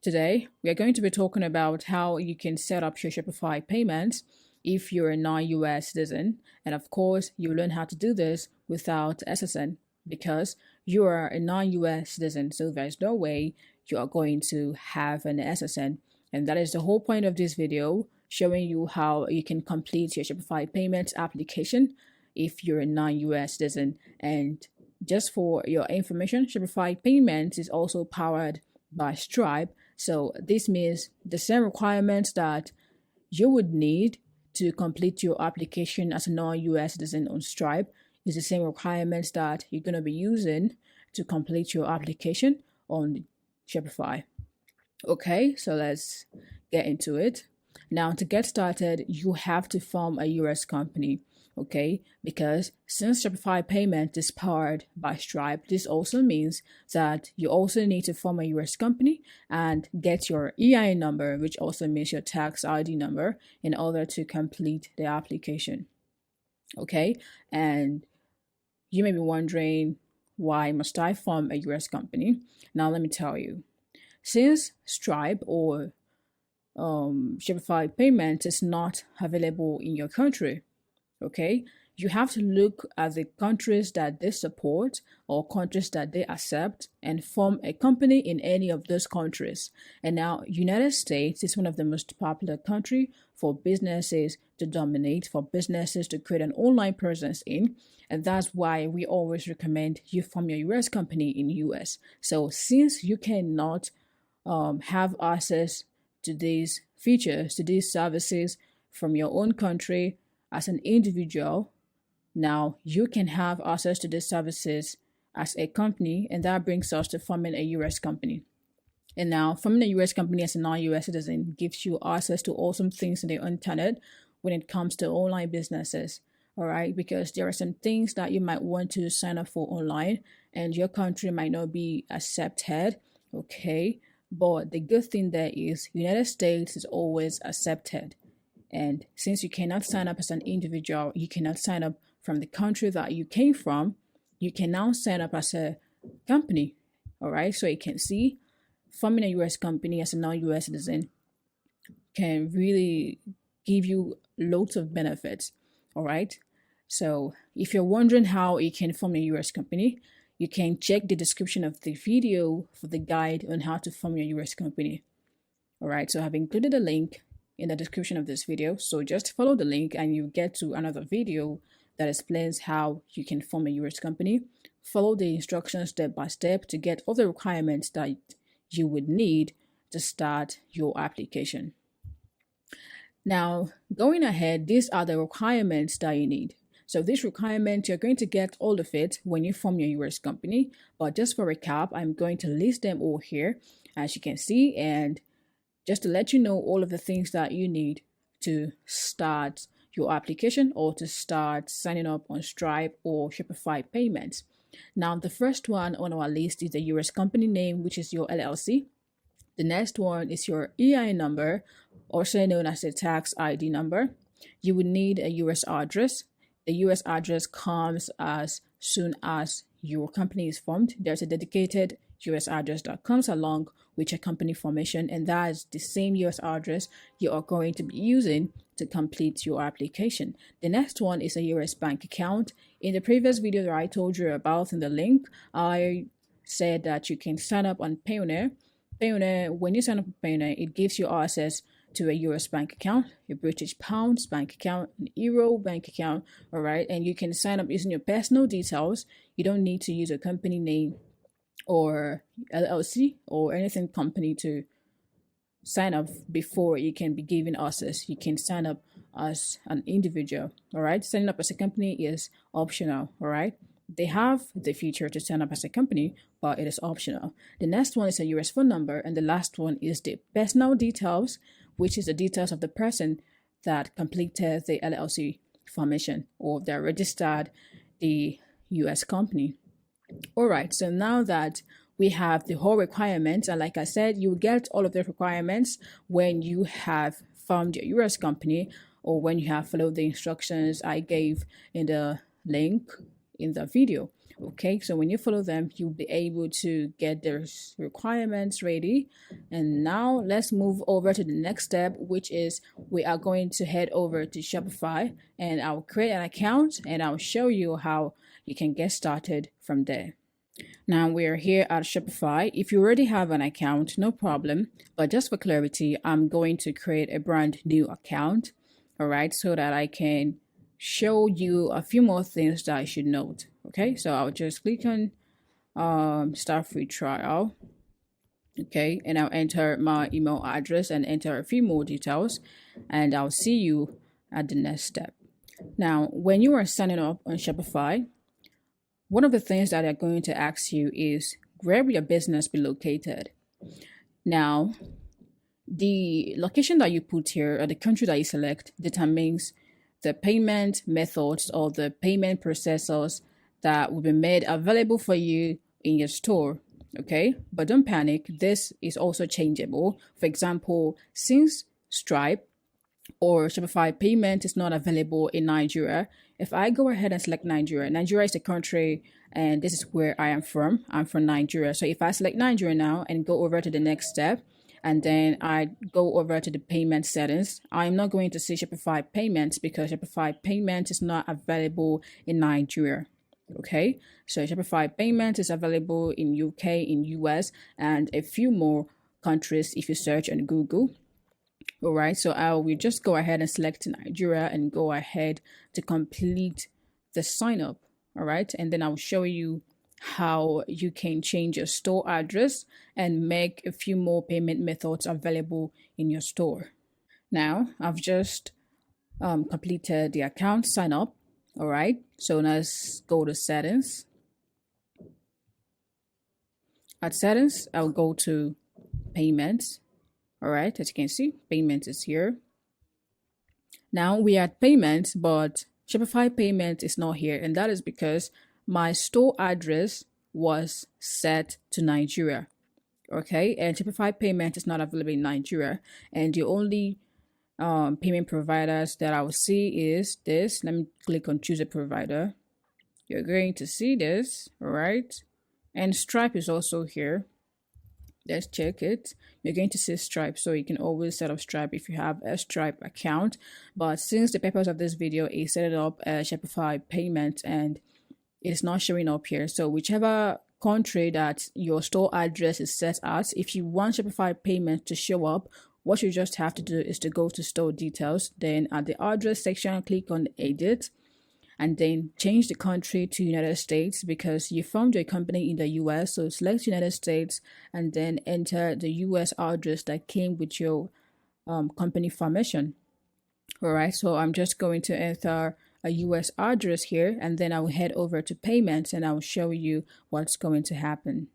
Today, we are going to be talking about how you can set up your Shopify payments if you're a non-US citizen. And of course, you learn how to do this without SSN because you are a non-US citizen. So there's no way you are going to have an SSN. And that is the whole point of this video, showing you how you can complete your Shopify payments application if you're a non-US citizen. And just for your information, Shopify payments is also powered by Stripe. So this means the same requirements that you would need to complete your application as a non-US citizen on Stripe is the same requirements that you're going to be using to complete your application on Shopify. Okay, so let's get into it. Now, to get started, you have to form a US company, okay? Because since Shopify Payment is powered by Stripe, this also means that you also need to form a US company and get your EIN number, which also means your tax ID number, in order to complete the application, okay? And you may be wondering, why must I form a US company? Now, let me tell you. Since Stripe or Shopify Payments is not available in your country, okay, you have to look at the countries that they support or countries that they accept and form a company in any of those countries. And now, United States is one of the most popular country for businesses to dominate, for businesses to create an online presence in. And that's why we always recommend you form your US company in US. So since you cannot have access to these features, to these services from your own country as an individual, now you can have access to these services as a company, and that brings us to forming a US company. And now, forming a US company as a non-US citizen gives you access to awesome things in the internet when it comes to online businesses. All right, because there are some things that you might want to sign up for online, and your country might not be accepted. Okay, but the good thing there is United States is always accepted. And since you cannot sign up as an individual, you cannot sign up from the country that you came from, you can now sign up as a company. All right, so you can see forming a US company as a non-US citizen can really give you loads of benefits. All right, so if you're wondering how you can form a US company, you can check the description of the video for the guide on how to form your US company. All right, so I've included a link in the description of this video. So just follow the link and you get to another video that explains how you can form a US company. Follow the instructions step by step to get all the requirements that you would need to start your application. Now, going ahead, these are the requirements that you need. So these requirements, you're going to get all of it when you form your US company. But just for recap, I'm going to list them all here, as you can see, and just to let you know all of the things that you need to start your application or to start signing up on Stripe or Shopify Payments. Now, the first one on our list is the US company name, which is your LLC. The next one is your EIN number, also known as the tax ID number. You would need a US address. The US address comes as soon as your company is formed. There's a dedicated US address that comes along with your company formation, and that is the same US address you are going to be using to complete your application. The next one is a US bank account. In the previous video that I told you about in the link, I said that you can sign up on Payoneer. Payoneer, when you sign up on Payoneer, it gives you access to a US bank account, a British pounds bank account, an euro bank account, all right? And you can sign up using your personal details. You don't need to use a company name or LLC or anything company to sign up before you can be given access. You can sign up as an individual, all right? Signing up as a company is optional, all right? They have the feature to sign up as a company, but it is optional. The next one is a US phone number, and the last one is the personal details, which is the details of the person that completed the LLC formation or that registered the US company. All right, so now that we have the whole requirements, and like I said, you get all of the requirements when you have formed your US company or when you have followed the instructions I gave in the link in the video. Okay, so when you follow them, you'll be able to get their requirements ready. And now let's move over to the next step, which is we are going to head over to Shopify, and I'll create an account and I'll show you how you can get started from there. Now we are here at Shopify. If you already have an account, no problem. But just for clarity, I'm going to create a brand new account, all right, so that I can show you a few more things that I should note. Okay, so I'll just click on start free trial. Okay, and I'll enter my email address and enter a few more details, and I'll see you at the next step. Now, when you are signing up on Shopify, one of the things that they're going to ask you is where will your business be located? Now, the location that you put here or the country that you select determines the payment methods or the payment processors that will be made available for you in your store. Okay, but don't panic. This is also changeable. For example, since Stripe or Shopify payment is not available in Nigeria, if I go ahead and select Nigeria, Nigeria is a country and this is where I am from. I'm from Nigeria. So if I select Nigeria now and go over to the next step, and then I go over to the payment settings, I'm not going to see Shopify payments because Shopify payment is not available in Nigeria. Okay, so Shopify payment is available in UK, in US, and a few more countries if you search on Google. All right, so I will just go ahead and select Nigeria and go ahead to complete the sign up. All right, and then I'll show you how you can change your store address and make a few more payment methods available in your store. Now, I've just completed the account sign up. All right, so let's go to settings. At settings, I'll go to payments. All right, as you can see, payment is here. Now we are at payments, but Shopify payment is not here, and that is because my store address was set to Nigeria. Okay, and Shopify payment is not available in Nigeria, and the only payment providers that I will see is this. Let me click on choose a provider. You're going to see this, all right? And Stripe is also here. Let's check it. You're going to see Stripe, so you can always set up Stripe if you have a Stripe account. But since the purpose of this video is set up a Shopify payment and it's not showing up here, so whichever country that your store address is set at, if you want Shopify payment to show up, what you just have to do is to go to store details, then at the address section, click on edit, and then change the country to United States because you formed your company in the US. So select United States and then enter the US address that came with your company formation. All right, so I'm just going to enter a US address here, and then I will head over to payments and I will show you what's going to happen.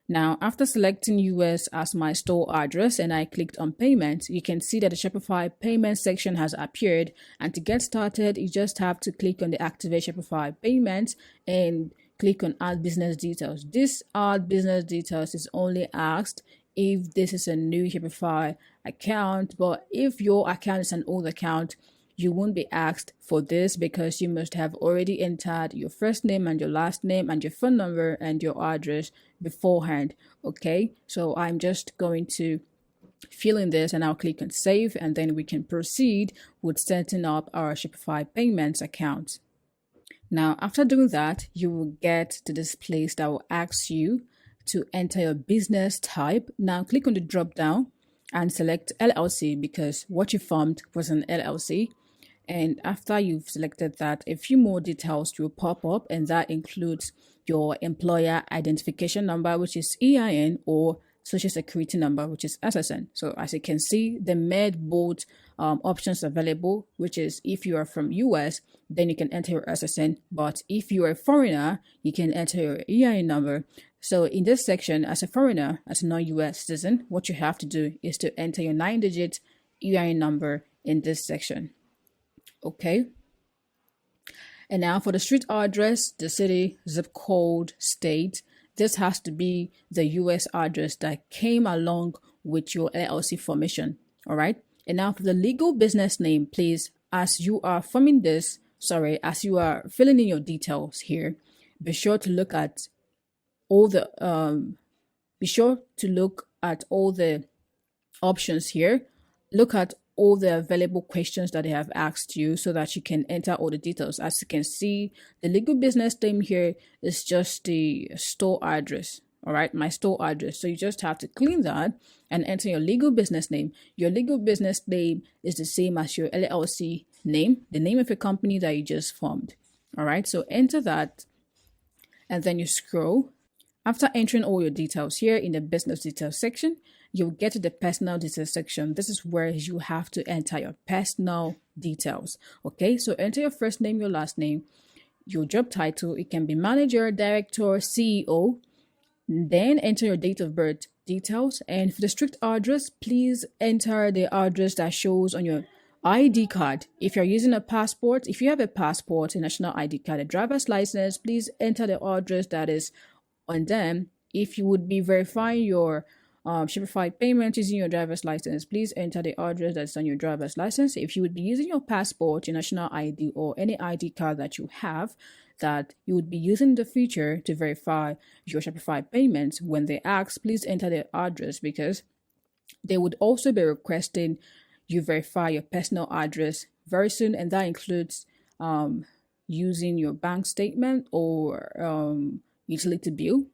Now, after selecting US as my store address and I clicked on payments, you can see that the Shopify payment section has appeared. And to get started, you just have to click on the Activate Shopify Payments and click on Add Business Details. This Add Business Details is only asked if this is a new Shopify account, but if your account is an old account, you won't be asked for this because you must have already entered your first name and your last name and your phone number and your address beforehand. Okay, so I'm just going to fill in this and I'll click on save, and then we can proceed with setting up our Shopify payments account. Now, after doing that, you will get to this place that will ask you to enter your business type. Now click on the drop down and select LLC because what you formed was an LLC. And after you've selected that, a few more details will pop up, and that includes your employer identification number, which is EIN, or social security number, which is SSN. So as you can see, they made both options available, which is if you are from US, then you can enter your SSN. But if you are a foreigner, you can enter your EIN number. So in this section, as a foreigner, as a non-US citizen, what you have to do is to enter your 9-digit EIN number in this section. Okay. And now for the street address, the city, zip code, state, this has to be the US address that came along with your LLC formation. All right. And now for the legal business name, please, as you are forming this, as you are filling in your details here, be sure to look at all the be sure to look at all the options here. Look at all the available questions that they have asked you so that you can enter all the details. As you can see, the legal business name here is just the store address. All right, my store address. So you just have to clean that and enter your legal business name. Your legal business name is the same as your LLC name, the name of your company that you just formed. All right, so enter that and then you scroll. After entering all your details here in the business details section, you'll get to the personal details section. This is where you have to enter your personal details. Okay, so enter your first name, your last name, your job title. It can be manager, director, CEO. Then enter your date of birth details. And for the strict address, please enter the address that shows on your ID card. If you're using a passport, if you have a passport, a national ID card, a driver's license, please enter the address that is on them. If you would be verifying your Shopify payment using your driver's license, please enter the address that's on your driver's license. If you would be using your passport, your national ID, or any ID card that you have that you would be using the feature to verify your Shopify payments, when they ask, please enter the address because they would also be requesting you verify your personal address very soon, and that includes using your bank statement or utility bill,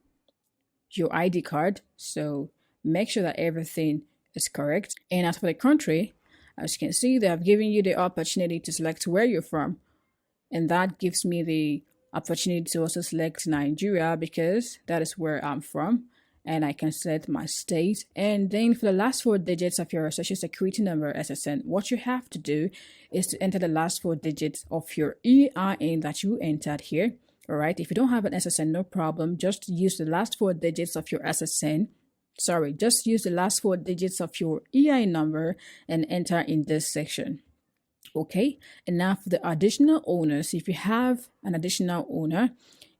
your ID card. So make sure that everything is correct. And as for the country, as you can see, they have given you the opportunity to select where you're from. And that gives me the opportunity to also select Nigeria because that is where I'm from. And I can select my state. And then for the last 4 digits of your social security number, SSN, what you have to do is to enter the last 4 digits of your EIN that you entered here. All right, if you don't have an SSN, no problem. Just use the last 4 digits of your SSN. Sorry, just use the last 4 digits of your EIN number and enter in this section. Okay, and now for the additional owners, if you have an additional owner,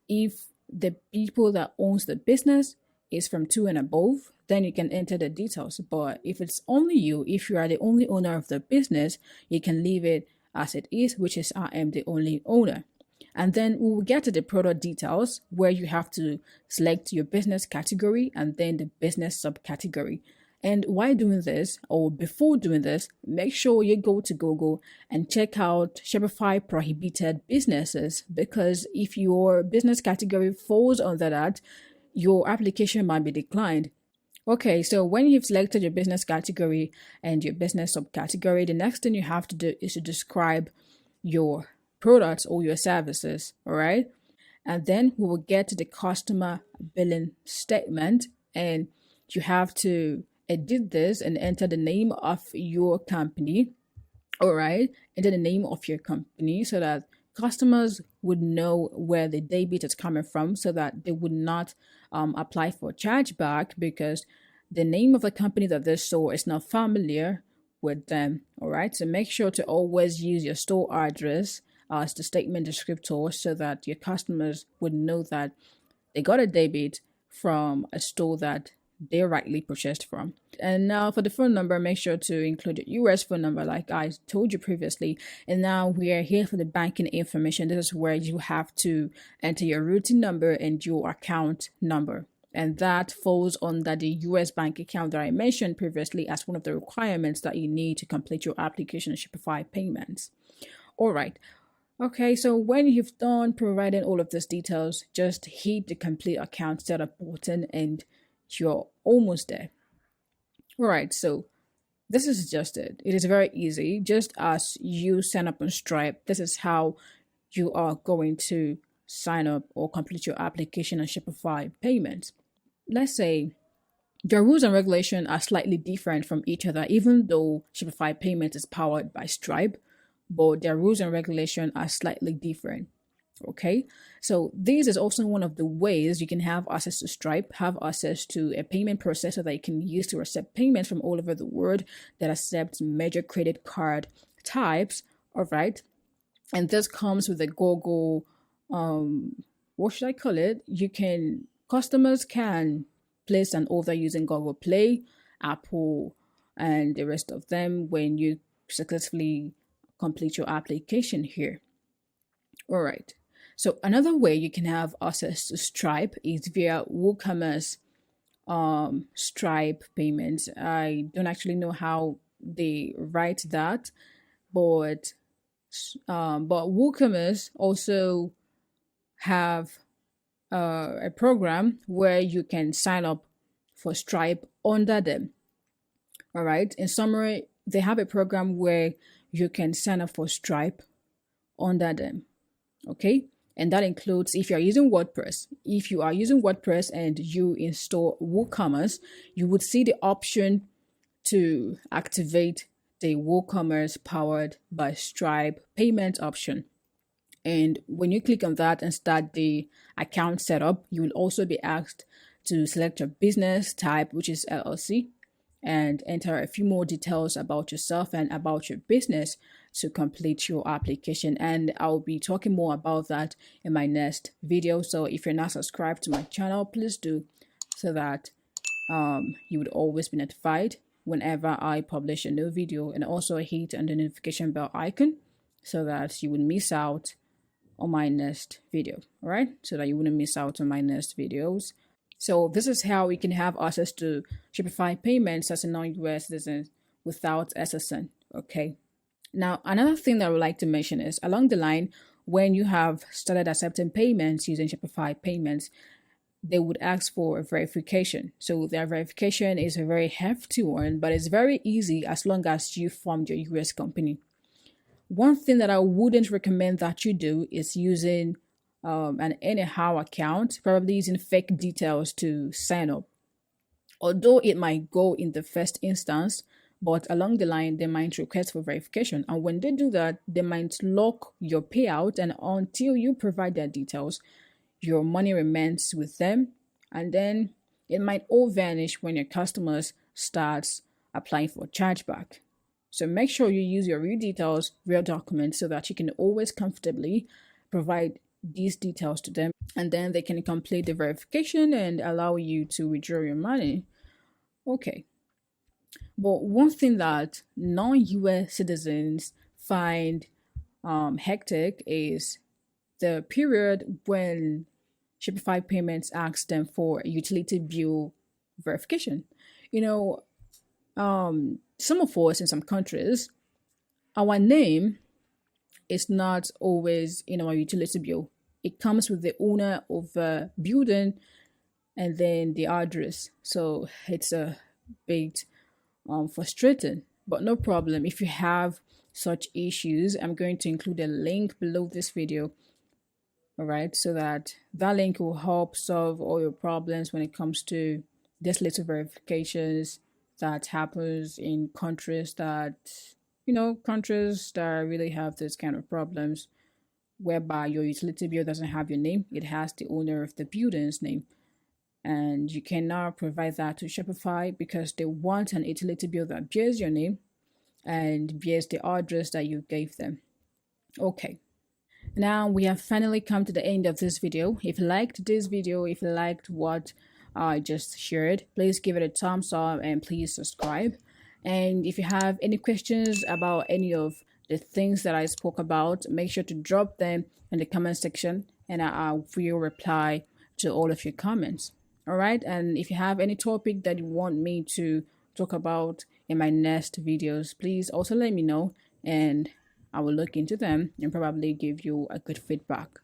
if the people that owns the business is from 2 and above, then you can enter the details. But if it's only you, if you are the only owner of the business, you can leave it as it is, which is I am the only owner. And then we will get to the product details where you have to select your business category and then the business subcategory. And while doing this, or before doing this, make sure you go to Google and check out Shopify prohibited businesses, because if your business category falls under that, your application might be declined. Okay, so when you've selected your business category and your business subcategory, the next thing you have to do is to describe your products or your services, all right? And then we will get to the customer billing statement, and you have to edit this and enter the name of your company, all right? Enter the name of your company so that customers would know where the debit is coming from, so that they would not apply for chargeback because the name of the company that they saw is not familiar with them, all right? So make sure to always use your store address as the statement descriptor so that your customers would know that they got a debit from a store that they rightly purchased from. And now for the phone number, make sure to include your US phone number like I told you previously. And now we are here for the banking information. This is where you have to enter your routing number and your account number. And that falls under the US bank account that I mentioned previously as one of the requirements that you need to complete your application Shopify payments. All right. Okay, so when you've done providing all of these details, just hit the complete account setup button and you're almost there. All right, so this is just it. It is very easy. Just as you sign up on Stripe, this is how you are going to sign up or complete your application on Shopify payments. Let's say the rules and regulations are slightly different from each other, even though Shopify payments is powered by Stripe, but their rules and regulations are slightly different. Okay, so this is also one of the ways you can have access to Stripe, have access to a payment processor that you can use to accept payments from all over the world that accepts major credit card types. All right, and this comes with a Google, what should I call it? Customers can place an order using Google Play, Apple, and the rest of them when you successfully complete your application here. All right. So another way you can have access to Stripe is via WooCommerce Stripe payments. I don't actually know how they write that, but WooCommerce also have a program where you can sign up for Stripe under them. All right. In summary, they have a program where you can sign up for Stripe under them. Okay. And that includes if you're using WordPress. If you are using WordPress and you install WooCommerce, you would see the option to activate the WooCommerce powered by Stripe payment option. And when you click on that and start the account setup, you will also be asked to select your business type, which is LLC, and enter a few more details about yourself and about your business to complete your application. And I'll be talking more about that in my next video. So if you're not subscribed to my channel, please do, so that you would always be notified whenever I publish a new video, and also hit on the notification bell icon so that you wouldn't miss out on my next video. All right, so that you wouldn't miss out on my next videos. So this is how we can have access to Shopify payments as a non-US citizen without SSN. Okay. Now, another thing that I would like to mention is along the line, when you have started accepting payments using Shopify payments, they would ask for a verification. So their verification is a very hefty one, but it's very easy as long as you formed your US company. One thing that I wouldn't recommend that you do is using an anyhow account, probably using fake details to sign up. Although it might go in the first instance, but along the line, they might request for verification. And when they do that, they might lock your payout. And until you provide their details, your money remains with them. And then it might all vanish when your customers starts applying for chargeback. So make sure you use your real details, real documents, so that you can always comfortably provide these details to them, and then they can complete the verification and allow you to withdraw your money. Okay. But one thing that non-US citizens find hectic is the period when Shopify Payments asks them for utility bill verification. You know, some of us in some countries, our name is not always in our utility bill. It comes with the owner of the building and then the address. So it's a bit frustrating, but no problem. If you have such issues, I'm going to include a link below this video. All right, so that link will help solve all your problems when it comes to this little verifications that happens in countries that countries that really have this kind of problems, whereby your utility bill doesn't have your name, it has the owner of the building's name. And you cannot provide that to Shopify because they want an utility bill that bears your name and bears the address that you gave them. Okay. Now we have finally come to the end of this video. If you liked this video, if you liked what I just shared, please give it a thumbs up and please subscribe. And if you have any questions about any of the things that I spoke about, make sure to drop them in the comment section and I will reply to all of your comments. All right. And if you have any topic that you want me to talk about in my next videos, please also let me know and I will look into them and probably give you a good feedback.